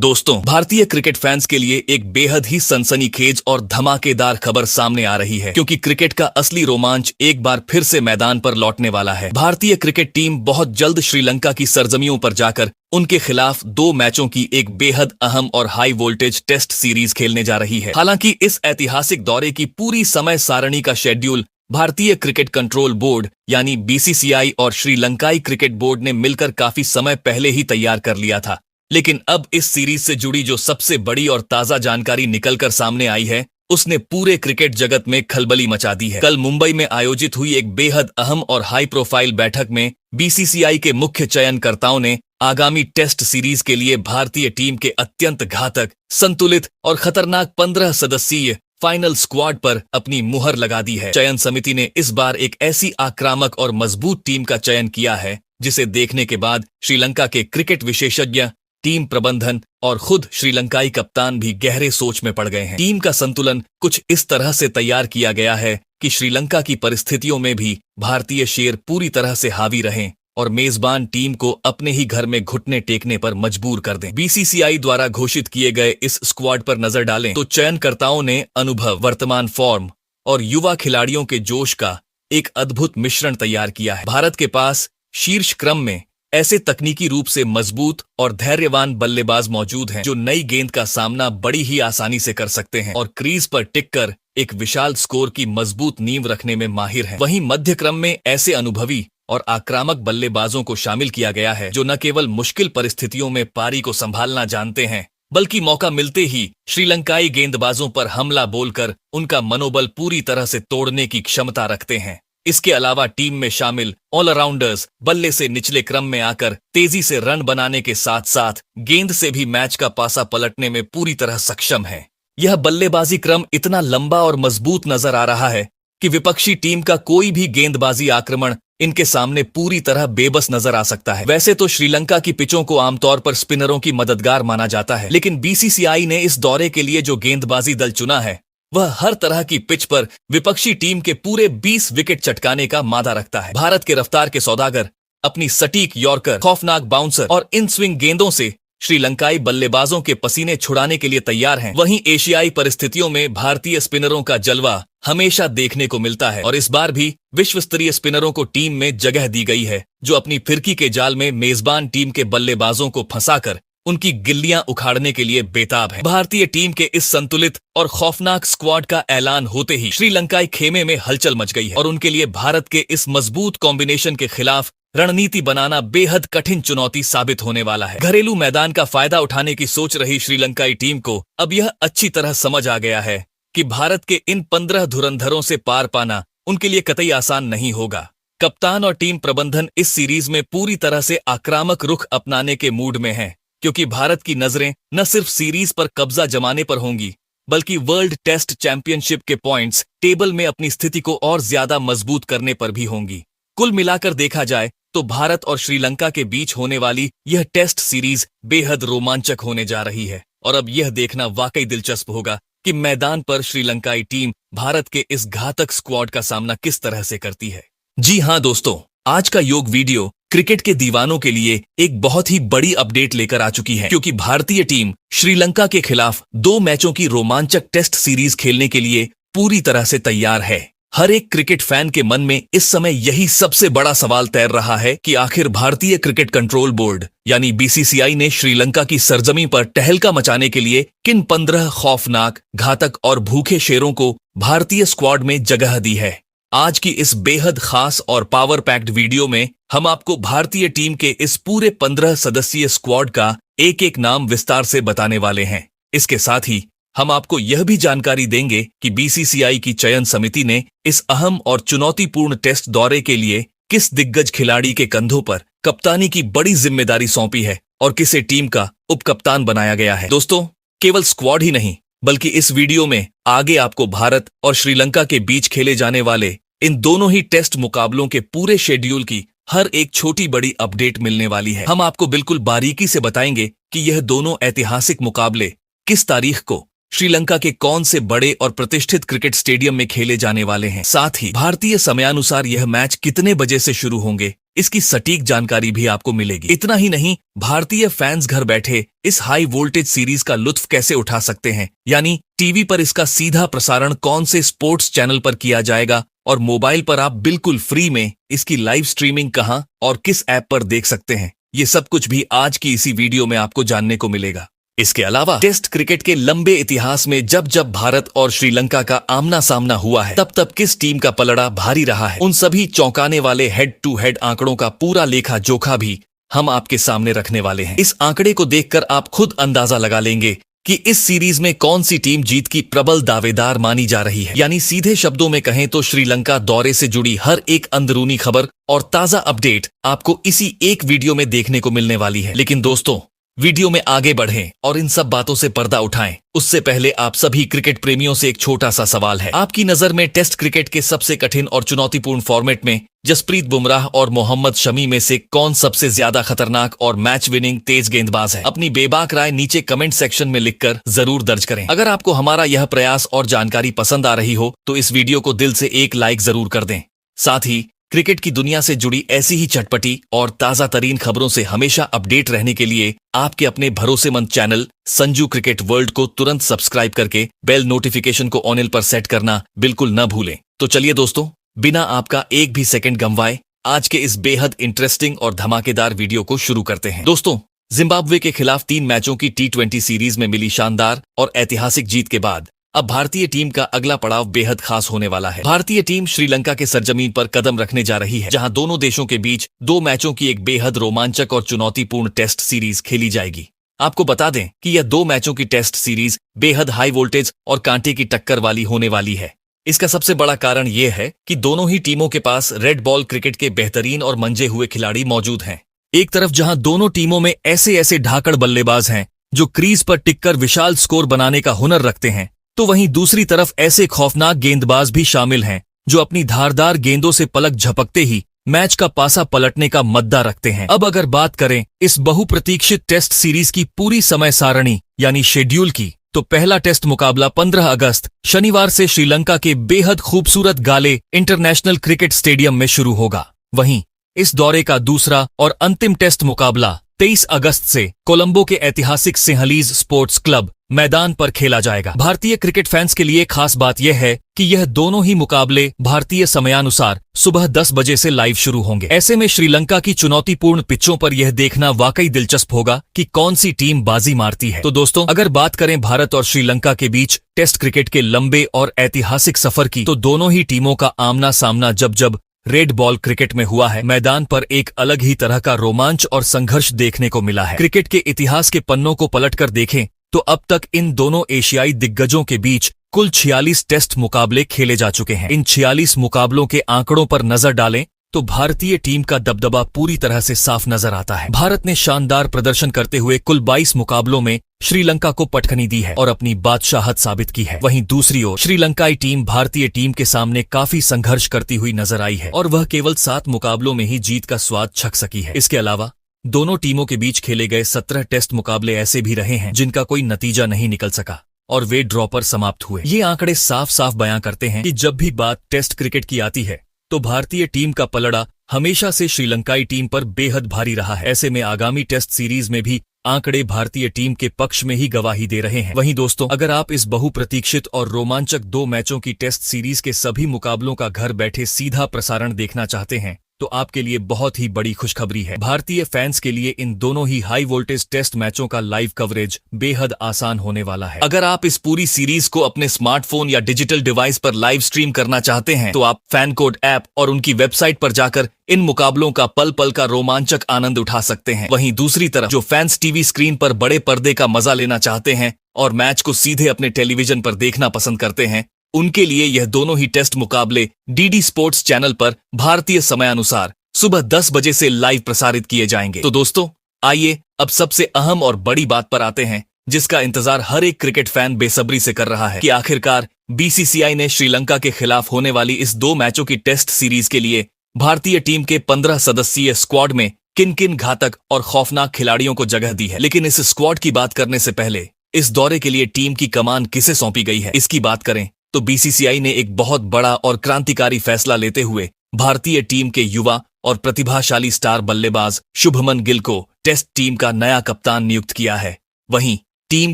दोस्तों, भारतीय cricket fans के लिए एक बेहद ही सनसनीखेज और धमाकेदार खबर सामने आ रही है, क्योंकि क्रिकेट का असली रोमांच एक बार फिर से मैदान पर लौटने वाला है। भारतीय क्रिकेट टीम बहुत जल्द श्रीलंका की सरजमियों पर जाकर उनके खिलाफ 2 मैचों की एक बेहद अहम और हाई वोल्टेज टेस्ट सीरीज खेलने जा रही है। हालांकि इस ऐतिहासिक दौरे की पूरी समय सारणी का शेड्यूल भारतीय क्रिकेट कंट्रोल बोर्ड यानी बीसीसीआई और श्रीलंकाई क्रिकेट बोर्ड ने मिलकर काफी समय पहले ही तैयार कर लिया था। लेकिन अब इस सीरीज से जुड़ी जो सबसे बड़ी और ताजा जानकारी निकलकर सामने आई है, उसने पूरे क्रिकेट जगत में खलबली मचा दी है। कल मुंबई में आयोजित हुई एक बेहद अहम और हाई प्रोफाइल बैठक में बीसीसीआई के मुख्य चयनकर्ताओं ने आगामी टेस्ट सीरीज के लिए भारतीय टीम के अत्यंत घातक, संतुलित और खतरनाक 15 सदस्यीय फाइनल स्क्वाड पर अपनी मुहर लगा दी है। चयन समिति ने इस बार एक ऐसी आक्रामक और मजबूत टीम का चयन किया है जिसे देखने के बाद श्रीलंका के क्रिकेट विशेषज्ञ, टीम प्रबंधन और खुद श्रीलंकाई कप्तान भी गहरे सोच में पड़ गए हैं। टीम का संतुलन कुछ इस तरह से तैयार किया गया है कि श्रीलंका की परिस्थितियों में भी भारतीय शेर पूरी तरह से हावी रहें और मेजबान टीम को अपने ही घर में घुटने टेकने पर मजबूर कर दें। बीसीसीआई द्वारा घोषित किए गए इस स्क्वाड पर नजर डालें तो चयनकर्ताओं ने अनुभव, वर्तमान फॉर्म और युवा खिलाड़ियों के जोश का एक अद्भुत मिश्रण तैयार किया है। भारत के पास शीर्ष क्रम में ऐसे तकनीकी रूप से मजबूत और धैर्यवान बल्लेबाज मौजूद हैं जो नई गेंद का सामना बड़ी ही आसानी से कर सकते हैं और क्रीज पर टिककर एक विशाल स्कोर की मजबूत नींव रखने में माहिर हैं। वहीं मध्य क्रम में ऐसे अनुभवी और आक्रामक बल्लेबाजों को शामिल किया गया है जो न केवल मुश्किल परिस्थितियों में पारी को संभालना जानते हैं, बल्कि मौका मिलते ही श्रीलंकाई गेंदबाजों पर हमला बोलकर उनका मनोबल पूरी तरह से तोड़ने की क्षमता रखते हैं। इसके अलावा टीम में शामिल ऑलराउंडर्स बल्ले से निचले क्रम में आकर तेजी से रन बनाने के साथ साथ गेंद से भी मैच का पासा पलटने में पूरी तरह सक्षम है। यह बल्लेबाजी क्रम इतना लंबा और मजबूत नजर आ रहा है कि विपक्षी टीम का कोई भी गेंदबाजी आक्रमण इनके सामने पूरी तरह बेबस नजर आ सकता है। वैसे तो श्रीलंका की पिचों को आमतौर पर स्पिनरों की मददगार माना जाता है, लेकिन बीसीसीआई ने इस दौरे के लिए जो गेंदबाजी दल चुना है वह हर तरह की पिच पर विपक्षी टीम के पूरे 20 विकेट चटकाने का मादा रखता है। भारत के रफ्तार के सौदागर अपनी सटीक यॉर्कर, खौफनाक बाउंसर और इन स्विंग गेंदों से श्रीलंकाई बल्लेबाजों के पसीने छुड़ाने के लिए तैयार हैं। वहीं एशियाई परिस्थितियों में भारतीय स्पिनरों का जलवा हमेशा देखने को मिलता है और इस बार भी विश्व स्तरीय स्पिनरों को टीम में जगह दी गई है जो अपनी फिरकी के जाल में मेजबान टीम के बल्लेबाजों को फंसाकर उनकी गिल्लियां उखाड़ने के लिए बेताब है। भारतीय टीम के इस संतुलित और खौफनाक स्क्वाड का ऐलान होते ही श्रीलंकाई खेमे में हलचल मच गई है और उनके लिए भारत के इस मजबूत कॉम्बिनेशन के खिलाफ रणनीति बनाना बेहद कठिन चुनौती साबित होने वाला है। घरेलू मैदान का फायदा उठाने की सोच रही श्रीलंकाई टीम को अब यह अच्छी तरह समझ आ गया है कि भारत के इन 15 धुरंधरों से पार पाना उनके लिए कतई आसान नहीं होगा। कप्तान और टीम प्रबंधन इस सीरीज में पूरी तरह से आक्रामक रुख अपनाने के मूड में है, क्योंकि भारत की नजरें न सिर्फ सीरीज पर कब्जा जमाने पर होंगी बल्कि वर्ल्ड टेस्ट चैंपियनशिप के पॉइंट्स टेबल में अपनी स्थिति को और ज्यादा मजबूत करने पर भी होंगी। कुल मिलाकर देखा जाए तो भारत और श्रीलंका के बीच होने वाली यह टेस्ट सीरीज बेहद रोमांचक होने जा रही है और अब यह देखना वाकई दिलचस्प होगा कि मैदान पर श्रीलंकाई टीम भारत के इस घातक स्क्वाड का सामना किस तरह से करती है। जी हाँ दोस्तों, आज का योग वीडियो क्रिकेट के दीवानों के लिए एक बहुत ही बड़ी अपडेट लेकर आ चुकी है, क्योंकि भारतीय टीम श्रीलंका के खिलाफ 2 मैचों की रोमांचक टेस्ट सीरीज खेलने के लिए पूरी तरह से तैयार है। हर एक क्रिकेट फैन के मन में इस समय यही सबसे बड़ा सवाल तैर रहा है कि आखिर भारतीय क्रिकेट कंट्रोल बोर्ड यानी बीसीसीआई ने श्रीलंका की सरजमी पर टहलका मचाने के लिए किन 15 खौफनाक, घातक और भूखे शेरों को भारतीय स्क्वाड में जगह दी है। आज की इस बेहद खास और पावर पैक्ड वीडियो में हम आपको भारतीय टीम के इस पूरे 15 सदस्यीय स्क्वाड का एक एक नाम विस्तार से बताने वाले हैं। इसके साथ ही हम आपको यह भी जानकारी देंगे कि बीसीसीआई की चयन समिति ने इस अहम और चुनौतीपूर्ण टेस्ट दौरे के लिए किस दिग्गज खिलाड़ी के कंधों पर कप्तानी की बड़ी जिम्मेदारी सौंपी है और किसे टीम का उप कप्तान बनाया गया है। दोस्तों, केवल स्क्वाड ही नहीं बल्कि इस वीडियो में आगे आपको भारत और श्रीलंका के बीच खेले जाने वाले इन दोनों ही टेस्ट मुकाबलों के पूरे शेड्यूल की हर एक छोटी बड़ी अपडेट मिलने वाली है। हम आपको बिल्कुल बारीकी से बताएंगे कि यह दोनों ऐतिहासिक मुकाबले किस तारीख को श्रीलंका के कौन से बड़े और प्रतिष्ठित क्रिकेट स्टेडियम में खेले जाने वाले हैं। साथ ही भारतीय समयानुसार यह मैच कितने बजे से शुरू होंगे इसकी सटीक जानकारी भी आपको मिलेगी। इतना ही नहीं, भारतीय फैंस घर बैठे इस हाई वोल्टेज सीरीज का लुत्फ कैसे उठा सकते हैं, यानी टीवी पर इसका सीधा प्रसारण कौन से स्पोर्ट्स चैनल पर किया जाएगा और मोबाइल पर आप बिल्कुल फ्री में इसकी लाइव स्ट्रीमिंग कहां और किस ऐप पर देख सकते हैं, ये सब कुछ भी आज की इसी वीडियो में आपको जानने को मिलेगा। इसके अलावा टेस्ट क्रिकेट के लंबे इतिहास में जब जब भारत और श्रीलंका का आमना सामना हुआ है, तब तब किस टीम का पलड़ा भारी रहा है, उन सभी चौंकाने वाले हेड टू हेड आंकड़ों का पूरा लेखा जोखा भी हम आपके सामने रखने वाले हैं। इस आंकड़े को देखकर आप खुद अंदाजा लगा लेंगे कि इस सीरीज में कौन सी टीम जीत की प्रबल दावेदार मानी जा रही है। यानी सीधे शब्दों में कहें तो श्रीलंका दौरे से जुड़ी हर एक अंदरूनी खबर और ताजा अपडेट आपको इसी एक वीडियो में देखने को मिलने वाली है। लेकिन दोस्तों, वीडियो में आगे बढ़ें और इन सब बातों से पर्दा उठाएं, उससे पहले आप सभी क्रिकेट प्रेमियों से एक छोटा सा सवाल है। आपकी नजर में टेस्ट क्रिकेट के सबसे कठिन और चुनौतीपूर्ण फॉर्मेट में जसप्रीत बुमराह और मोहम्मद शमी में से कौन सबसे ज्यादा खतरनाक और मैच विनिंग तेज गेंदबाज है? अपनी बेबाक राय नीचे कमेंट सेक्शन में लिखकर जरूर दर्ज करें। अगर आपको हमारा यह प्रयास और जानकारी पसंद आ रही हो तो इस वीडियो को दिल से एक लाइक जरूर कर दें। साथ ही क्रिकेट की दुनिया से जुड़ी ऐसी ही चटपटी और ताजा तरीन खबरों से हमेशा अपडेट रहने के लिए आपके अपने भरोसेमंद चैनल संजू क्रिकेट वर्ल्ड को तुरंत सब्सक्राइब करके बेल नोटिफिकेशन को ऑन पर सेट करना बिल्कुल न भूलें। तो चलिए दोस्तों, बिना आपका एक भी सेकंड गंवाए आज के इस बेहद इंटरेस्टिंग और धमाकेदार वीडियो को शुरू करते हैं। दोस्तों, जिम्बाब्वे के खिलाफ 3 मैचों की T20 सीरीज में मिली शानदार और ऐतिहासिक जीत के बाद अब भारतीय टीम का अगला पड़ाव बेहद खास होने वाला है। भारतीय टीम श्रीलंका के सरजमीन पर कदम रखने जा रही है, जहां दोनों देशों के बीच 2 मैचों की एक बेहद रोमांचक और चुनौतीपूर्ण टेस्ट सीरीज खेली जाएगी। आपको बता दें कि यह 2 मैचों की टेस्ट सीरीज बेहद हाई वोल्टेज और कांटे की टक्कर वाली होने वाली है। इसका सबसे बड़ा कारण यह है कि दोनों ही टीमों के पास रेड बॉल क्रिकेट के बेहतरीन और मंजे हुए खिलाड़ी मौजूद हैं। एक तरफ जहां दोनों टीमों में ऐसे ऐसे ढाकड़ बल्लेबाज हैं जो क्रीज पर टिककर विशाल स्कोर बनाने का हुनर रखते हैं, तो वहीं दूसरी तरफ ऐसे खौफनाक गेंदबाज भी शामिल हैं जो अपनी धारदार गेंदों से पलक झपकते ही मैच का पासा पलटने का मद्दा रखते हैं। अब अगर बात करें इस बहुप्रतीक्षित टेस्ट सीरीज की पूरी समय सारणी यानी शेड्यूल की, तो पहला टेस्ट मुकाबला 15 अगस्त शनिवार से श्रीलंका के बेहद खूबसूरत गाले इंटरनेशनल क्रिकेट स्टेडियम में शुरू होगा। वहीं इस दौरे का दूसरा और अंतिम टेस्ट मुकाबला 23 अगस्त से कोलंबो के ऐतिहासिक सिंहलीज स्पोर्ट्स क्लब मैदान पर खेला जाएगा। भारतीय क्रिकेट फैंस के लिए खास बात यह है कि यह दोनों ही मुकाबले भारतीय समयानुसार सुबह 10 बजे से लाइव शुरू होंगे। ऐसे में श्रीलंका की चुनौतीपूर्ण पिचों पर यह देखना वाकई दिलचस्प होगा कि कौन सी टीम बाजी मारती है। तो दोस्तों, अगर बात करें भारत और श्रीलंका के बीच टेस्ट क्रिकेट के लंबे और ऐतिहासिक सफर की, तो दोनों ही टीमों का आमना सामना जब जब रेड बॉल क्रिकेट में हुआ है, मैदान पर एक अलग ही तरह का रोमांच और संघर्ष देखने को मिला है। क्रिकेट के इतिहास के पन्नों को पलटकर देखें तो अब तक इन दोनों एशियाई दिग्गजों के बीच कुल 46 टेस्ट मुकाबले खेले जा चुके हैं। इन 46 मुकाबलों के आंकड़ों पर नजर डालें तो भारतीय टीम का दबदबा पूरी तरह से साफ नजर आता है। भारत ने शानदार प्रदर्शन करते हुए कुल 22 मुकाबलों में श्रीलंका को पटखनी दी है और अपनी बादशाहत साबित की है। वहीं दूसरी ओर श्रीलंकाई टीम भारतीय टीम के सामने काफी संघर्ष करती हुई नजर आई है और वह केवल 7 मुकाबलों में ही जीत का स्वाद चख सकी है। इसके अलावा दोनों टीमों के बीच खेले गए 17 टेस्ट मुकाबले ऐसे भी रहे हैं जिनका कोई नतीजा नहीं निकल सका और वे ड्रॉ पर समाप्त हुए। ये आंकड़े साफ साफ बयां करते हैं कि जब भी बात टेस्ट क्रिकेट की आती है तो भारतीय टीम का पलड़ा हमेशा से श्रीलंकाई टीम पर बेहद भारी रहा है। ऐसे में आगामी टेस्ट सीरीज में भी आंकड़े भारतीय टीम के पक्ष में ही गवाही दे रहे हैं। वहीं दोस्तों, अगर आप इस बहुप्रतीक्षित और रोमांचक 2 मैचों की टेस्ट सीरीज के सभी मुकाबलों का घर बैठे सीधा प्रसारण देखना चाहते हैं तो आपके लिए बहुत ही बड़ी खुशखबरी है। भारतीय फैंस के लिए इन दोनों ही हाई वोल्टेज टेस्ट मैचों का लाइव कवरेज बेहद आसान होने वाला है। अगर आप इस पूरी सीरीज को अपने स्मार्टफोन या डिजिटल डिवाइस पर लाइव स्ट्रीम करना चाहते हैं तो आप फैन कोड ऐप और उनकी वेबसाइट पर जाकर इन मुकाबलों का पल पल का रोमांचक आनंद उठा सकते हैं। वहीं दूसरी तरफ जो फैंस टीवी स्क्रीन पर बड़े पर्दे का मजा लेना चाहते हैं और मैच को सीधे अपने टेलीविजन पर देखना पसंद करते हैं, उनके लिए यह दोनों ही टेस्ट मुकाबले डीडी स्पोर्ट्स चैनल पर भारतीय समयानुसार सुबह 10 बजे से लाइव प्रसारित किए जाएंगे। तो दोस्तों, आइए अब सबसे अहम और बड़ी बात पर आते हैं जिसका इंतजार हर एक क्रिकेट फैन बेसब्री से कर रहा है कि आखिरकार बीसीसीआई ने श्रीलंका के खिलाफ होने वाली इस 2 मैचों की टेस्ट सीरीज के लिए भारतीय टीम के 15 सदस्यीय स्क्वाड में किन किन घातक और खौफनाक खिलाड़ियों को जगह दी है। लेकिन इस स्क्वाड की बात करने से पहले इस दौरे के लिए टीम की कमान किसे सौंपी गई है, इसकी बात करें तो बीसीसीआई ने एक बहुत बड़ा और क्रांतिकारी फैसला लेते हुए भारतीय टीम के युवा और प्रतिभाशाली स्टार बल्लेबाज शुभमन गिल को टेस्ट टीम का नया कप्तान नियुक्त किया है। वहीं टीम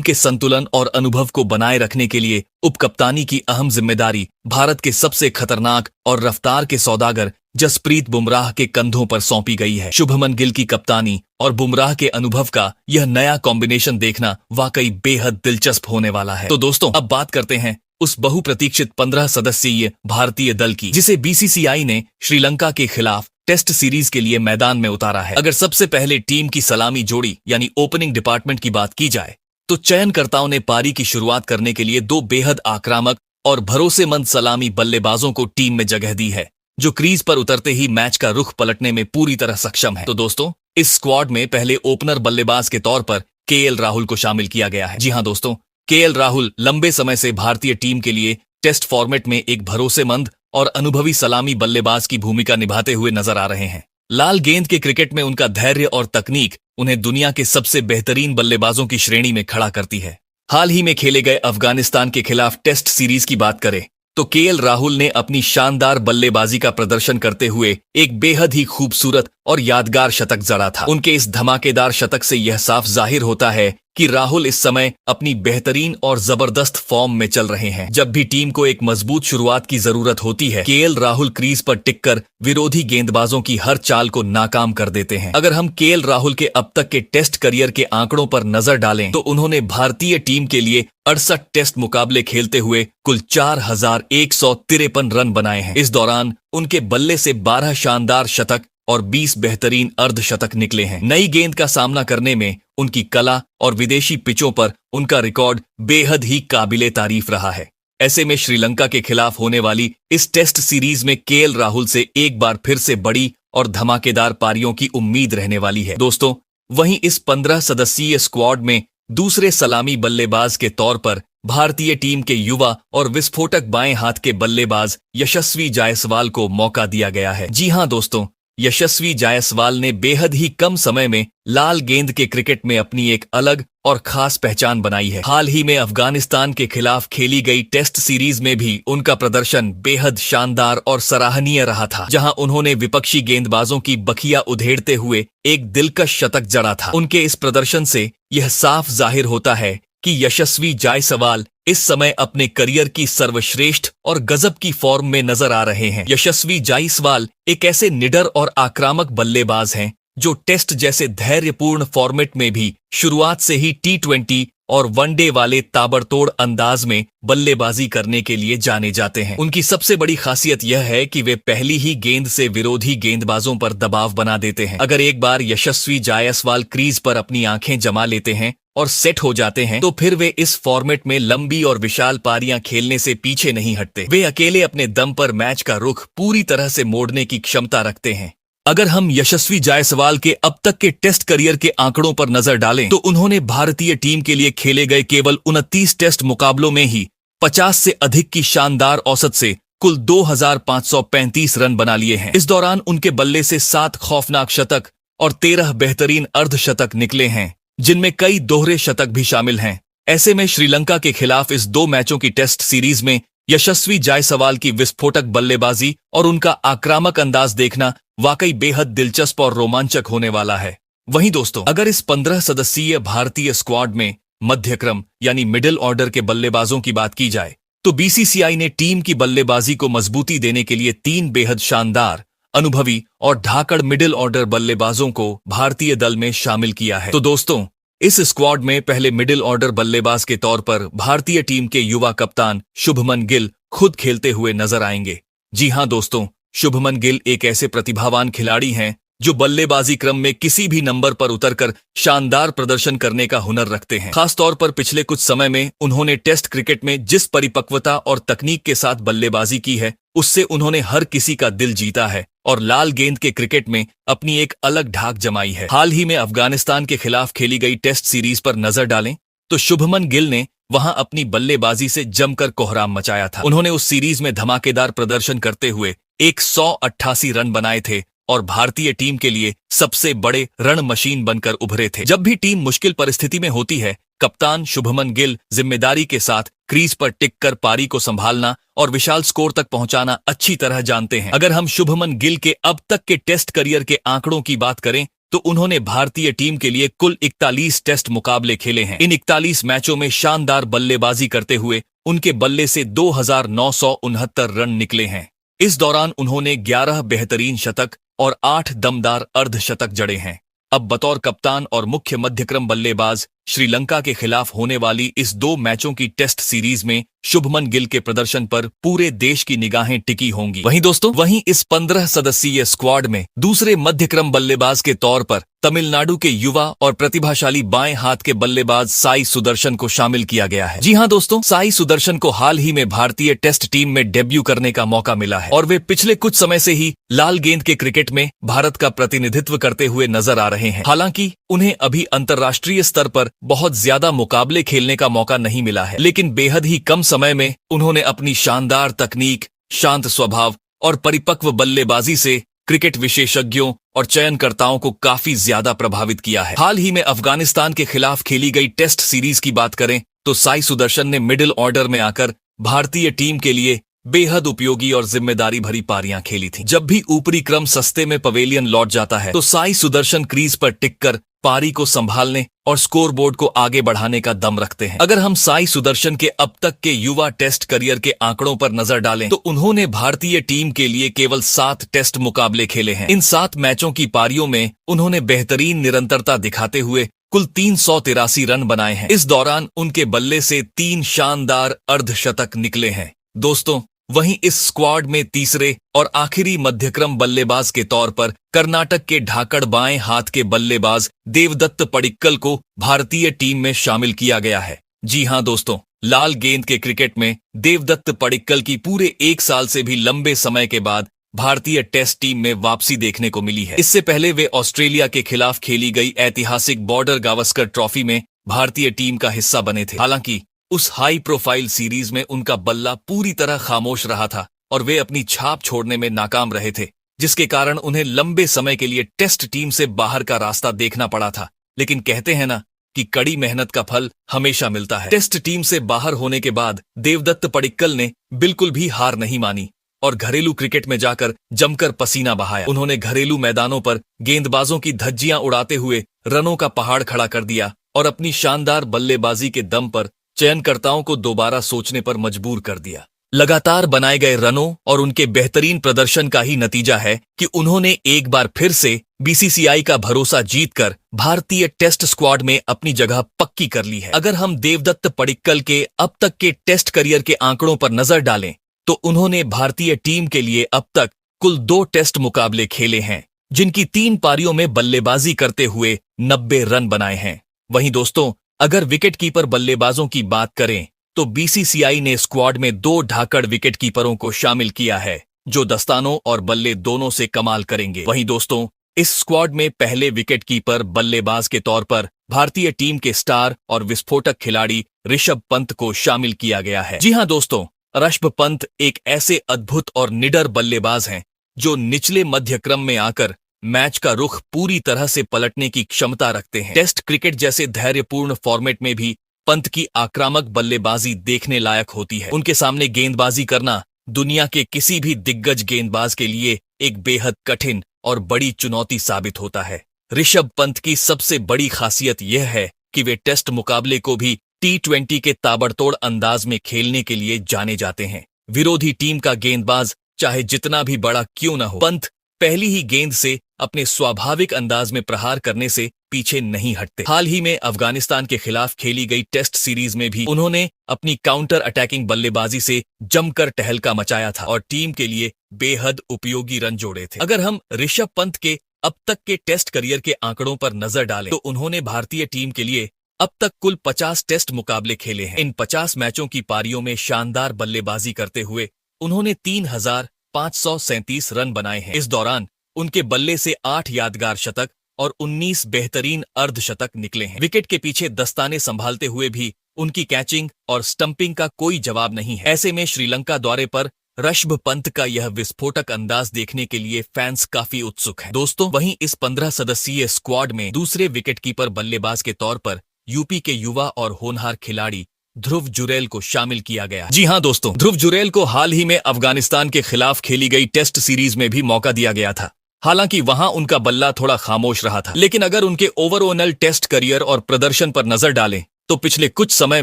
के संतुलन और अनुभव को बनाए रखने के लिए उपकप्तानी की अहम जिम्मेदारी भारत के सबसे खतरनाक और रफ्तार के सौदागर जसप्रीत बुमराह के कंधों पर सौंपी गई है। शुभमन गिल की कप्तानी और बुमराह के अनुभव का यह नया कॉम्बिनेशन देखना वाकई बेहद दिलचस्प होने वाला है। तो दोस्तों, अब बात करते हैं उस बहुप्रतीक्षित 15 सदस्यीय भारतीय दल की, जिसे बीसीसीआई ने श्रीलंका के खिलाफ टेस्ट सीरीज के लिए मैदान में उतारा है। अगर सबसे पहले टीम की सलामी जोड़ी यानी ओपनिंग डिपार्टमेंट की बात की जाए तो चयनकर्ताओं ने पारी की शुरुआत करने के लिए दो बेहद आक्रामक और भरोसेमंद सलामी बल्लेबाजों को टीम में जगह दी है, जो क्रीज पर उतरते ही मैच का रुख पलटने में पूरी तरह सक्षम है। तो दोस्तों, इस स्क्वाड में पहले ओपनर बल्लेबाज के तौर पर केएल राहुल को शामिल किया गया है। जी हां दोस्तों, केएल राहुल लंबे समय से भारतीय टीम के लिए टेस्ट फॉर्मेट में एक भरोसेमंद और अनुभवी सलामी बल्लेबाज की भूमिका निभाते हुए नजर आ रहे हैं। लाल गेंद के क्रिकेट में उनका धैर्य और तकनीक उन्हें दुनिया के सबसे बेहतरीन बल्लेबाजों की श्रेणी में खड़ा करती है। हाल ही में खेले गए अफगानिस्तान के खिलाफ टेस्ट सीरीज की बात करें तो केएल राहुल ने अपनी शानदार बल्लेबाजी का प्रदर्शन करते हुए एक बेहद ही खूबसूरत और यादगार शतक जड़ा था। उनके इस धमाकेदार शतक से यह साफ जाहिर होता है कि राहुल इस समय अपनी बेहतरीन और जबरदस्त फॉर्म में चल रहे हैं। जब भी टीम को एक मजबूत शुरुआत की जरूरत होती है, केएल राहुल क्रीज पर टिककर विरोधी गेंदबाजों की हर चाल को नाकाम कर देते हैं। अगर हम केएल राहुल के अब तक के टेस्ट करियर के आंकड़ों पर नजर डालें तो उन्होंने भारतीय टीम के लिए 68 टेस्ट मुकाबले खेलते हुए कुल 4153 रन बनाए हैं। इस दौरान उनके बल्ले से 12 शानदार शतक और 20 बेहतरीन अर्धशतक निकले हैं। नई गेंद का सामना करने में उनकी कला और विदेशी पिचों पर उनका रिकॉर्ड बेहद ही काबिले तारीफ रहा है। ऐसे में श्रीलंका के खिलाफ होने वाली इस टेस्ट सीरीज में केएल राहुल से एक बार फिर से बड़ी और धमाकेदार पारियों की उम्मीद रहने वाली है। दोस्तों, वहीं इस 15 सदस्यीय स्क्वाड में दूसरे सलामी बल्लेबाज के तौर पर भारतीय टीम के युवा और विस्फोटक बाएं हाथ के बल्लेबाज यशस्वी जायसवाल को मौका दिया गया है। जी हां दोस्तों, यशस्वी जायसवाल ने बेहद ही कम समय में लाल गेंद के क्रिकेट में अपनी एक अलग और खास पहचान बनाई है। हाल ही में अफगानिस्तान के खिलाफ खेली गई टेस्ट सीरीज में भी उनका प्रदर्शन बेहद शानदार और सराहनीय रहा था, जहां उन्होंने विपक्षी गेंदबाजों की बखिया उधेड़ते हुए एक दिलकश शतक जड़ा था। उनके इस प्रदर्शन से यह साफ जाहिर होता है कि यशस्वी जायसवाल इस समय अपने करियर की सर्वश्रेष्ठ और गजब की फॉर्म में नजर आ रहे हैं। यशस्वी जायसवाल एक ऐसे निडर और आक्रामक बल्लेबाज हैं जो टेस्ट जैसे धैर्यपूर्ण फॉर्मेट में भी शुरुआत से ही टी20 और वनडे वाले ताबड़तोड़ अंदाज में बल्लेबाजी करने के लिए जाने जाते हैं। उनकी सबसे बड़ी खासियत यह है कि वे पहली ही गेंद से विरोधी गेंदबाजों पर दबाव बना देते हैं। अगर एक बार यशस्वी जायसवाल क्रीज पर अपनी आंखें जमा लेते हैं और सेट हो जाते हैं तो फिर वे इस फॉर्मेट में लंबी और विशाल पारियां खेलने से पीछे नहीं हटते। वे अकेले अपने दम पर मैच का रुख पूरी तरह से मोड़ने की क्षमता रखते हैं। अगर हम यशस्वी जायसवाल के अब तक के टेस्ट करियर के आंकड़ों पर नजर डालें तो उन्होंने भारतीय टीम के लिए खेले गए केवल 29 टेस्ट मुकाबलों में ही 50 से अधिक की शानदार औसत से कुल 2535 रन बना लिए हैं। इस दौरान उनके बल्ले से 7 खौफनाक शतक और 13 बेहतरीन अर्धशतक निकले हैं, जिनमें कई दोहरे शतक भी शामिल हैं। ऐसे में श्रीलंका के खिलाफ इस 2 मैचों की टेस्ट सीरीज में यशस्वी जायसवाल की विस्फोटक बल्लेबाजी और उनका आक्रामक अंदाज देखना वाकई बेहद दिलचस्प और रोमांचक होने वाला है। वहीं दोस्तों, अगर इस 15 सदस्यीय भारतीय स्क्वाड में मध्यक्रम यानी मिडिल ऑर्डर के बल्लेबाजों की बात की जाए तो बीसीसीआई ने टीम की बल्लेबाजी को मजबूती देने के लिए 3 बेहद शानदार, अनुभवी और धाकड़ मिडिल ऑर्डर बल्लेबाजों को भारतीय दल में शामिल किया है। तो दोस्तों, इस स्क्वाड में पहले मिडिल ऑर्डर बल्लेबाज के तौर पर भारतीय टीम के युवा कप्तान शुभमन गिल खुद खेलते हुए नजर आएंगे। जी हां दोस्तों, शुभमन गिल एक ऐसे प्रतिभावान खिलाड़ी हैं जो बल्लेबाजी क्रम में किसी भी नंबर पर उतरकर शानदार प्रदर्शन करने का हुनर रखते हैं। खासतौर पर पिछले कुछ समय में उन्होंने टेस्ट क्रिकेट में जिस परिपक्वता और तकनीक के साथ बल्लेबाजी की है, उससे उन्होंने हर किसी का दिल जीता है और लाल गेंद के क्रिकेट में अपनी एक अलग ढाक जमाई है। हाल ही में अफगानिस्तान के खिलाफ खेली गई टेस्ट सीरीज पर नजर डालें तो शुभमन गिल ने वहां अपनी बल्लेबाजी से जमकर कोहराम मचाया था। उन्होंने उस सीरीज में धमाकेदार प्रदर्शन करते हुए 188 रन बनाए थे और भारतीय टीम के लिए सबसे बड़े रण मशीन बनकर उभरे थे। जब भी टीम मुश्किल परिस्थिति में होती है, कप्तान शुभमन गिल जिम्मेदारी के साथ क्रीज पर टिककर पारी को संभालना और विशाल स्कोर तक पहुंचाना अच्छी तरह जानते हैं। अगर हम शुभमन गिल के अब तक के टेस्ट करियर के आंकड़ों की बात करें तो उन्होंने भारतीय टीम के लिए कुल 41 टेस्ट मुकाबले खेले हैं। इन 41 मैचों में शानदार बल्लेबाजी करते हुए उनके बल्ले से 2,969 रन निकले हैं। इस दौरान उन्होंने 11 बेहतरीन शतक और 8 दमदार अर्धशतक जड़े हैं। अब बतौर कप्तान और मुख्य मध्यक्रम बल्लेबाज श्रीलंका के खिलाफ होने वाली इस 2 मैचों की टेस्ट सीरीज में शुभमन गिल के प्रदर्शन पर पूरे देश की निगाहें टिकी होंगी। वहीं इस 15 सदस्यीय स्क्वाड में दूसरे मध्यक्रम बल्लेबाज के तौर पर तमिलनाडु के युवा और प्रतिभाशाली बाएं हाथ के बल्लेबाज साई सुदर्शन को शामिल किया गया है। जी हां दोस्तों, साई सुदर्शन को हाल ही में भारतीय टेस्ट टीम में डेब्यू करने का मौका मिला है और वे पिछले कुछ समय से ही लाल गेंद के क्रिकेट में भारत का प्रतिनिधित्व करते हुए नजर आ रहे हैं। हालांकि उन्हें अभी अंतर्राष्ट्रीय स्तर पर बहुत ज्यादा मुकाबले खेलने का मौका नहीं मिला है, लेकिन बेहद ही कम समय में उन्होंने अपनी शानदार तकनीक, शांत स्वभाव और परिपक्व बल्लेबाजी से क्रिकेट विशेषज्ञों और चयनकर्ताओं को काफी ज्यादा प्रभावित किया है। हाल ही में अफगानिस्तान के खिलाफ खेली गई टेस्ट सीरीज की बात करें तो साई सुदर्शन ने मिडिल ऑर्डर में आकर भारतीय टीम के लिए बेहद उपयोगी और जिम्मेदारी भरी पारियां खेली थी। जब भी ऊपरी क्रम सस्ते में पवेलियन लौट जाता है तो साई सुदर्शन क्रीज पर टिककर पारी को संभालने और स्कोरबोर्ड को आगे बढ़ाने का दम रखते हैं। अगर हम साई सुदर्शन के अब तक के युवा टेस्ट करियर के आंकड़ों पर नजर डालें तो उन्होंने भारतीय टीम के लिए केवल 7 टेस्ट मुकाबले खेले हैं। इन 7 मैचों की पारियों में उन्होंने बेहतरीन निरंतरता दिखाते हुए कुल 383 रन बनाए हैं। इस दौरान उनके बल्ले से 3 शानदार अर्धशतक निकले हैं। दोस्तों, वहीं इस स्क्वाड में तीसरे और आखिरी मध्यक्रम बल्लेबाज के तौर पर कर्नाटक के ढाकड़ बाएं हाथ के बल्लेबाज देवदत्त पडिक्कल को भारतीय टीम में शामिल किया गया है। जी हां दोस्तों, लाल गेंद के क्रिकेट में देवदत्त पडिक्कल की पूरे 1 साल से भी लंबे समय के बाद भारतीय टेस्ट टीम में वापसी देखने को मिली है। इससे पहले वे ऑस्ट्रेलिया के खिलाफ खेली गई ऐतिहासिक बॉर्डर गावस्कर ट्रॉफी में भारतीय टीम का हिस्सा बने थे। हालांकि उस हाई प्रोफाइल सीरीज में उनका बल्ला पूरी तरह खामोश रहा था और वे अपनी छाप छोड़ने में नाकाम रहे थे, जिसके कारण उन्हें लंबे समय के लिए टेस्ट टीम से बाहर का रास्ता देखना पड़ा था। लेकिन कहते हैं ना कि कड़ी मेहनत का फल हमेशा मिलता है। टेस्ट टीम से बाहर होने के बाद देवदत्त पडिक्कल ने बिल्कुल भी हार नहीं मानी और घरेलू क्रिकेट में जाकर जमकर पसीना बहाया। उन्होंने घरेलू मैदानों पर गेंदबाजों की धज्जियां उड़ाते हुए रनों का पहाड़ खड़ा कर दिया और अपनी शानदार बल्लेबाजी के दम पर चयनकर्ताओं को दोबारा सोचने पर मजबूर कर दिया। लगातार बनाए गए रनों और उनके बेहतरीन प्रदर्शन का ही नतीजा है कि उन्होंने एक बार फिर से बीसीसीआई का भरोसा जीतकर भारतीय टेस्ट स्क्वाड में अपनी जगह पक्की कर ली है। अगर हम देवदत्त पडिक्कल के अब तक के टेस्ट करियर के आंकड़ों पर नजर डालें तो उन्होंने भारतीय टीम के लिए अब तक कुल 2 टेस्ट मुकाबले खेले हैं, जिनकी 3 पारियों में बल्लेबाजी करते हुए 90 रन बनाए हैं। वहीं दोस्तों, अगर विकेटकीपर बल्लेबाजों की बात करें तो बीसीसीआई ने स्क्वाड में 2 ढाकड़ विकेटकीपरों को शामिल किया है, जो दस्तानों और बल्ले दोनों से कमाल करेंगे। वहीं दोस्तों, इस स्क्वाड में पहले विकेटकीपर बल्लेबाज के तौर पर भारतीय टीम के स्टार और विस्फोटक खिलाड़ी ऋषभ पंत को शामिल किया गया है। जी हां दोस्तों, ऋषभ पंत एक ऐसे अद्भुत और निडर बल्लेबाज हैं जो निचले मध्य क्रम में आकर मैच का रुख पूरी तरह से पलटने की क्षमता रखते हैं। टेस्ट क्रिकेट जैसे धैर्यपूर्ण फॉर्मेट में भी पंत की आक्रामक बल्लेबाजी देखने लायक होती है। उनके सामने गेंदबाजी करना दुनिया के किसी भी दिग्गज गेंदबाज के लिए एक बेहद कठिन और बड़ी चुनौती साबित होता है। ऋषभ पंत की सबसे बड़ी खासियत यह है कि वे टेस्ट मुकाबले को भी T20 के ताबड़तोड़ अंदाज में खेलने के लिए जाने जाते हैं। विरोधी टीम का गेंदबाज चाहे जितना भी बड़ा क्यों न हो, पंत पहली ही गेंद से अपने स्वाभाविक अंदाज में प्रहार करने से पीछे नहीं हटते। हाल ही में अफगानिस्तान के खिलाफ खेली गई टेस्ट सीरीज में भी उन्होंने अपनी काउंटर अटैकिंग बल्लेबाजी से जमकर टहलका मचाया था और टीम के लिए बेहद उपयोगी रन जोड़े थे। अगर हम ऋषभ पंत के अब तक के टेस्ट करियर के आंकड़ों पर नजर डालें तो उन्होंने भारतीय टीम के लिए अब तक कुल 50 टेस्ट मुकाबले खेले हैं। इन 50 मैचों की पारियों में शानदार बल्लेबाजी करते हुए उन्होंने 3,537 रन बनाए हैं। इस दौरान उनके बल्ले से 8 यादगार शतक और 19 बेहतरीन अर्धशतक निकले हैं। विकेट के पीछे दस्ताने संभालते हुए भी उनकी कैचिंग और स्टंपिंग का कोई जवाब नहीं है। ऐसे में श्रीलंका दौरे पर ऋषभ पंत का यह विस्फोटक अंदाज देखने के लिए फैंस काफी उत्सुक हैं। दोस्तों, वहीं इस 15 सदस्यीय स्क्वाड में दूसरे विकेटकीपर बल्लेबाज के तौर पर यूपी के युवा और होनहार खिलाड़ी ध्रुव जुरैल को शामिल किया गया। जी हां दोस्तों, ध्रुव जुरैल को हाल ही में अफगानिस्तान के खिलाफ खेली गई टेस्ट सीरीज में भी मौका दिया गया था। हालांकि वहां उनका बल्ला थोड़ा खामोश रहा था, लेकिन अगर उनके ओवरऑल टेस्ट करियर और प्रदर्शन पर नजर डालें तो पिछले कुछ समय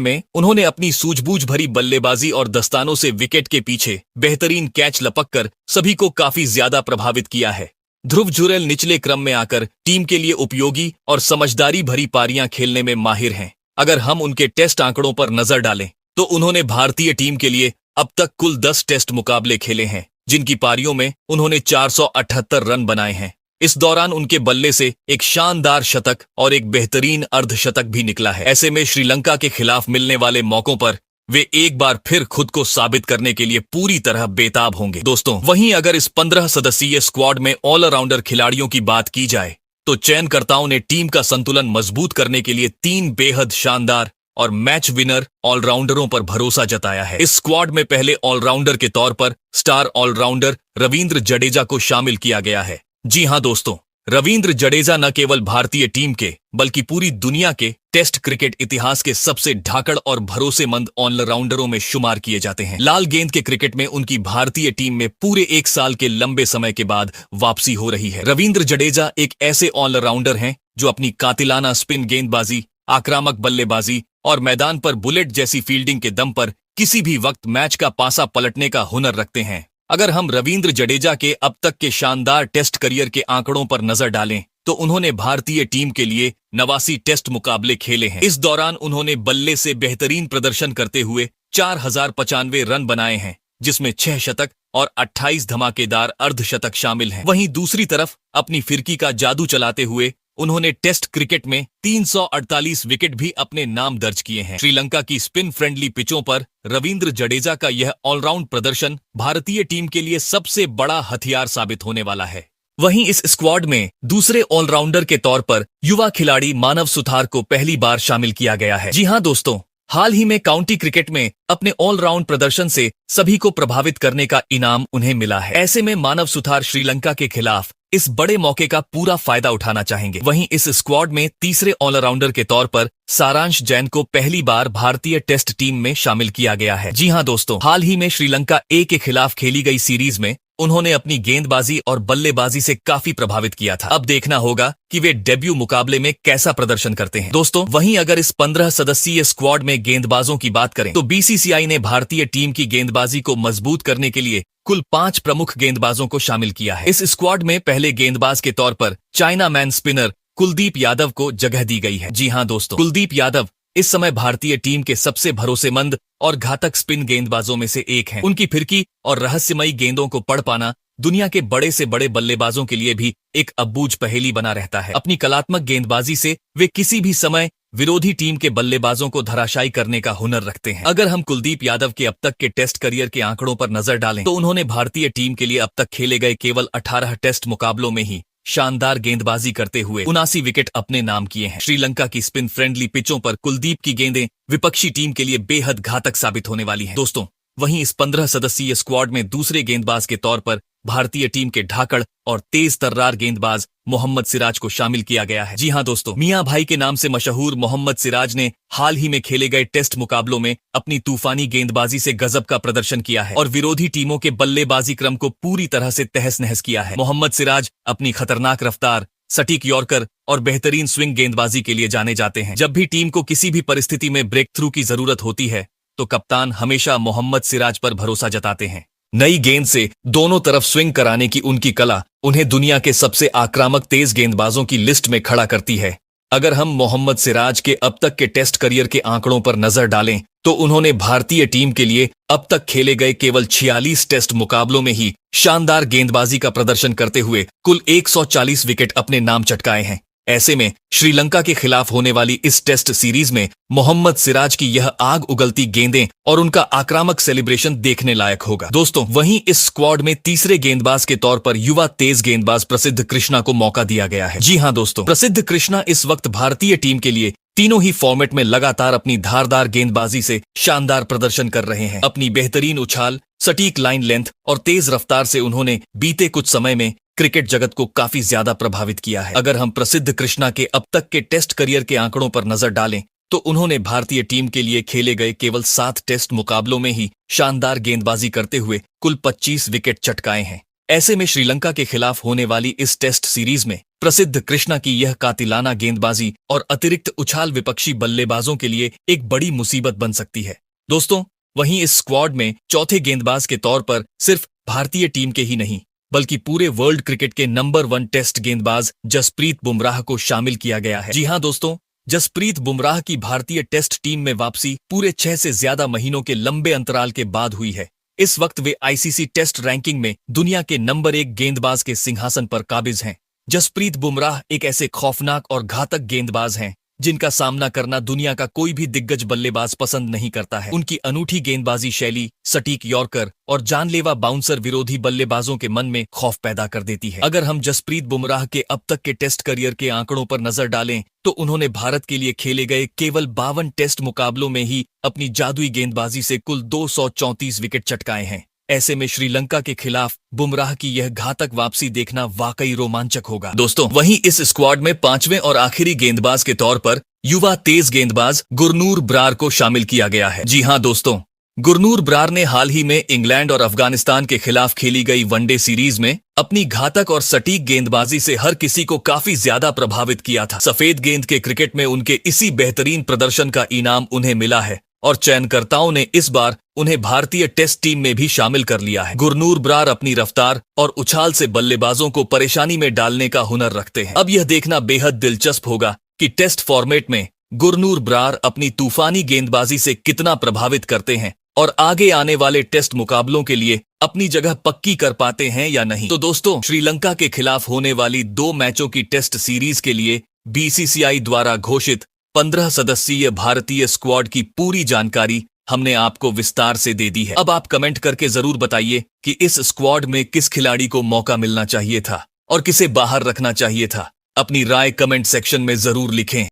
में उन्होंने अपनी सूझबूझ भरी बल्लेबाजी और दस्तानों से विकेट के पीछे बेहतरीन कैच लपककर सभी को काफी ज्यादा प्रभावित किया है। ध्रुव जुरैल निचले क्रम में आकर टीम के लिए उपयोगी और समझदारी भरी पारियां खेलने में माहिर हैं। अगर हम उनके टेस्ट आंकड़ों पर नजर डालें तो उन्होंने भारतीय टीम के लिए अब तक कुल 10 टेस्ट मुकाबले खेले हैं, जिनकी पारियों में उन्होंने 478 रन बनाए हैं। इस दौरान उनके बल्ले से एक शानदार शतक और एक बेहतरीन अर्धशतक भी निकला है। ऐसे में श्रीलंका के खिलाफ मिलने वाले मौकों पर वे एक बार फिर खुद को साबित करने के लिए पूरी तरह बेताब होंगे। दोस्तों, वहीं अगर इस 15 सदस्यीय स्क्वाड में ऑलराउंडर खिलाड़ियों की बात की जाए तो चयनकर्ताओं ने टीम का संतुलन मजबूत करने के लिए 3 बेहद शानदार और मैच विनर ऑलराउंडरों पर भरोसा जताया है। इस स्क्वाड में पहले ऑलराउंडर के तौर पर स्टार ऑलराउंडर रविंद्र जडेजा को शामिल किया गया है। जी हां दोस्तों, रविंद्र जडेजा न केवल भारतीय टीम के बल्कि पूरी दुनिया के टेस्ट क्रिकेट इतिहास के सबसे ढाकड़ और भरोसेमंद ऑलराउंडरों में शुमार किए जाते हैं। लाल गेंद के क्रिकेट में उनकी भारतीय टीम में पूरे 1 साल के लंबे समय के बाद वापसी हो रही है। रविंद्र जडेजा एक ऐसे ऑलराउंडर हैं जो अपनी कातिलाना स्पिन गेंदबाजी, आक्रामक बल्लेबाजी और मैदान पर बुलेट जैसी फील्डिंग के दम पर किसी भी वक्त मैच का पासा पलटने का हुनर रखते हैं। अगर हम रविंद्र जडेजा के अब तक के शानदार टेस्ट करियर के आंकड़ों पर नजर डालें तो उन्होंने भारतीय टीम के लिए 89 टेस्ट मुकाबले खेले हैं। इस दौरान उन्होंने बल्ले से बेहतरीन प्रदर्शन करते हुए 4095 रन बनाए हैं, जिसमें 6 शतक और 28 धमाकेदार अर्धशतक शामिल हैं। वहीं दूसरी तरफ अपनी फिरकी का जादू चलाते हुए उन्होंने टेस्ट क्रिकेट में 348 विकेट भी अपने नाम दर्ज किए हैं। श्रीलंका की स्पिन फ्रेंडली पिचों पर रविंद्र जडेजा का यह ऑलराउंड प्रदर्शन भारतीय टीम के लिए सबसे बड़ा हथियार साबित होने वाला है। वहीं इस स्क्वाड में दूसरे ऑलराउंडर के तौर पर युवा खिलाड़ी मानव सुथार को पहली बार शामिल किया गया है। जी हां दोस्तों, हाल ही में काउंटी क्रिकेट में अपने ऑलराउंड प्रदर्शन से सभी को प्रभावित करने का इनाम उन्हें मिला है। ऐसे में मानव सुथार श्रीलंका के खिलाफ इस बड़े मौके का पूरा फायदा उठाना चाहेंगे। वहीं इस स्क्वाड में तीसरे ऑलराउंडर के तौर पर सारांश जैन को पहली बार भारतीय टेस्ट टीम में शामिल किया गया है। जी हां दोस्तों, हाल ही में श्रीलंका ए के खिलाफ खेली गई सीरीज में उन्होंने अपनी गेंदबाजी और बल्लेबाजी से काफी प्रभावित किया था। अब देखना होगा कि वे डेब्यू मुकाबले में कैसा प्रदर्शन करते हैं। दोस्तों, वहीं अगर इस 15 सदस्यीय स्क्वाड में गेंदबाजों की बात करें तो बीसीसीआई ने भारतीय टीम की गेंदबाजी को मजबूत करने के लिए कुल 5 प्रमुख गेंदबाजों को शामिल किया है। इस स्क्वाड में पहले गेंदबाज के तौर पर China man spinner Kuldeep Yadav को जगह दी गई है। जी हां दोस्तों, कुलदीप यादव इस समय भारतीय टीम के सबसे भरोसेमंद और घातक स्पिन गेंदबाजों में से एक हैं। उनकी फिरकी और रहस्यमयी गेंदों को पढ़ पाना दुनिया के बड़े से बड़े बल्लेबाजों के लिए भी एक अबूझ पहेली बना रहता है। अपनी कलात्मक गेंदबाजी से वे किसी भी समय विरोधी टीम के बल्लेबाजों को धराशायी करने का हुनर रखते हैं। अगर हम कुलदीप यादव के अब तक के टेस्ट करियर के आंकड़ों पर नजर डालें तो उन्होंने भारतीय टीम के लिए अब तक खेले गए केवल 18 टेस्ट मुकाबलों में ही शानदार गेंदबाजी करते हुए 79 विकेट अपने नाम किए हैं। श्रीलंका की स्पिन फ्रेंडली पिचों पर कुलदीप की गेंदें विपक्षी टीम के लिए बेहद घातक साबित होने वाली हैं। दोस्तों, वहीं इस 15 सदस्यीय स्क्वाड में दूसरे गेंदबाज के तौर पर भारतीय टीम के ढाकड़ और तेज तर्रार गेंदबाज मोहम्मद सिराज को शामिल किया गया है। जी हां दोस्तों, मियां भाई के नाम से मशहूर मोहम्मद सिराज ने हाल ही में खेले गए टेस्ट मुकाबलों में अपनी तूफानी गेंदबाजी से गजब का प्रदर्शन किया है और विरोधी टीमों के बल्लेबाजी क्रम को पूरी तरह से तहस नहस किया है। मोहम्मद सिराज अपनी खतरनाक रफ्तार, सटीक यॉर्कर और बेहतरीन स्विंग गेंदबाजी के लिए जाने जाते हैं। जब भी टीम को किसी भी परिस्थिति में ब्रेक थ्रू की जरूरत होती है तो कप्तान हमेशा मोहम्मद सिराज पर भरोसा जताते हैं। नई गेंद से दोनों तरफ स्विंग कराने की उनकी कला उन्हें दुनिया के सबसे आक्रामक तेज गेंदबाजों की लिस्ट में खड़ा करती है। अगर हम मोहम्मद सिराज के अब तक के टेस्ट करियर के आंकड़ों पर नजर डालें तो उन्होंने भारतीय टीम के लिए अब तक खेले गए केवल 46 टेस्ट मुकाबलों में ही शानदार गेंदबाजी का प्रदर्शन करते हुए कुल 140 विकेट अपने नाम चटकाए हैं। ऐसे में श्रीलंका के खिलाफ होने वाली इस टेस्ट सीरीज में मोहम्मद सिराज की यह आग उगलती गेंदें और उनका आक्रामक सेलिब्रेशन देखने लायक होगा। दोस्तों, वहीं इस स्क्वाड में तीसरे गेंदबाज के तौर पर युवा तेज गेंदबाज प्रसिद्ध कृष्णा को मौका दिया गया है। जी हां दोस्तों, प्रसिद्ध कृष्णा इस वक्त भारतीय टीम के लिए तीनों ही फॉर्मेट में लगातार अपनी धारदार गेंदबाजी से शानदार प्रदर्शन कर रहे हैं। अपनी बेहतरीन उछाल, सटीक लाइन लेंथ और तेज रफ्तार से उन्होंने बीते कुछ समय में क्रिकेट जगत को काफी ज्यादा प्रभावित किया है। अगर हम प्रसिद्ध कृष्णा के अब तक के टेस्ट करियर के आंकड़ों पर नजर डालें तो उन्होंने भारतीय टीम के लिए खेले गए केवल 7 टेस्ट मुकाबलों में ही शानदार गेंदबाजी करते हुए कुल 25 विकेट चटकाए हैं। ऐसे में श्रीलंका के खिलाफ होने वाली इस टेस्ट सीरीज में प्रसिद्ध कृष्णा की यह कातिलाना गेंदबाजी और अतिरिक्त उछाल विपक्षी बल्लेबाजों के लिए एक बड़ी मुसीबत बन सकती है। दोस्तों, वहीं इस स्क्वाड में चौथे गेंदबाज के तौर पर सिर्फ भारतीय टीम के ही नहीं बल्कि पूरे वर्ल्ड क्रिकेट के नंबर 1 टेस्ट गेंदबाज जसप्रीत बुमराह को शामिल किया गया है। जी हां दोस्तों, जसप्रीत बुमराह की भारतीय टेस्ट टीम में वापसी पूरे 6 से ज्यादा महीनों के लंबे अंतराल के बाद हुई है। इस वक्त वे आईसीसी टेस्ट रैंकिंग में दुनिया के नंबर 1 गेंदबाज के सिंहासन पर काबिज हैं। जसप्रीत बुमराह एक ऐसे खौफनाक और घातक गेंदबाज हैं जिनका सामना करना दुनिया का कोई भी दिग्गज बल्लेबाज पसंद नहीं करता है। उनकी अनूठी गेंदबाजी शैली, सटीक यॉर्कर और जानलेवा बाउंसर विरोधी बल्लेबाजों के मन में खौफ पैदा कर देती है। अगर हम जसप्रीत बुमराह के अब तक के टेस्ट करियर के आंकड़ों पर नजर डालें तो उन्होंने भारत के लिए खेले गए केवल 52 टेस्ट मुकाबलों में ही अपनी जादुई गेंदबाजी से कुल 234 विकेट चटकाए हैं। ऐसे में श्रीलंका के खिलाफ बुमराह की यह घातक वापसी देखना वाकई रोमांचक होगा। दोस्तों, वहीं इस स्क्वाड में 5वें और आखिरी गेंदबाज के तौर पर युवा तेज गेंदबाज गुरनूर ब्रार को शामिल किया गया है। जी हां दोस्तों, गुरनूर ब्रार ने हाल ही में इंग्लैंड और अफगानिस्तान के खिलाफ खेली गई वनडे सीरीज में अपनी घातक और सटीक गेंदबाजी से हर किसी को काफी ज्यादा प्रभावित किया था। सफेद गेंद के क्रिकेट में उनके इसी बेहतरीन प्रदर्शन का इनाम उन्हें मिला है और चयनकर्ताओं ने इस बार उन्हें भारतीय टेस्ट टीम में भी शामिल कर लिया है। गुरनूर ब्रार अपनी रफ्तार और उछाल से बल्लेबाजों को परेशानी में डालने का हुनर रखते हैं। अब यह देखना बेहद दिलचस्प होगा कि टेस्ट फॉर्मेट में गुरनूर ब्रार अपनी तूफानी गेंदबाजी से कितना प्रभावित करते हैं और आगे आने वाले टेस्ट मुकाबलों के लिए अपनी जगह पक्की कर पाते हैं या नहीं। तो दोस्तों, श्रीलंका के खिलाफ होने वाली 2 मैचों की टेस्ट सीरीज के लिए बीसीसीआई द्वारा घोषित 15 सदस्यीय भारतीय स्क्वाड की पूरी जानकारी हमने आपको विस्तार से दे दी है। अब आप कमेंट करके जरूर बताइए कि इस स्क्वाड में किस खिलाड़ी को मौका मिलना चाहिए था और किसे बाहर रखना चाहिए था। अपनी राय कमेंट सेक्शन में जरूर लिखें।